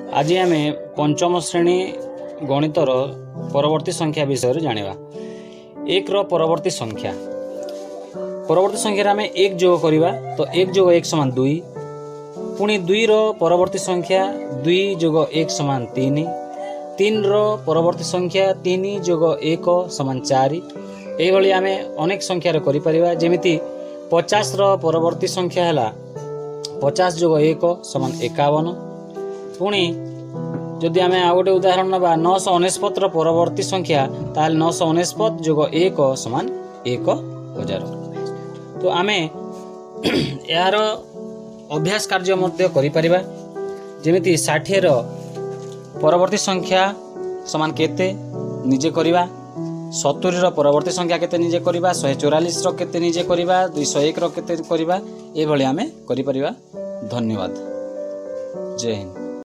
आज आम पंचम श्रेणी गणितर परवर्ती संख्या विषय जानिबा। एक रो परवर्ती संख्या आम एक जोग करवा तो एक जोग एक समान दुई, पुणी दुई रो परवर्ती संख्या दुई जोग एक समान तीन, तीन रो परवर्ती संख्या तीन जोग एक समान चार। यही आम अनेक संख्यार करिपरिबा। जेमिति 50 रो परवर्ती संख्या है 50 जोग एक समान 51। पुणी जदि आम आ गोटे उदाहरण नवा 949 परवर्ती संख्या ताल 949 जोग एक समान 1000। तो आम यार अभ्यास कार्य करिपरिबा। जेमिति 60 रो परवर्ती संख्या समान केते निजे करिबा, 70 रो परवर्ती संख्या केते निजे करिबा, 144 रो केते निजे करिबा, 201 रो केते करिबा। ए भली आमे करिपरिबा। धन्यवाद। जय हिंद।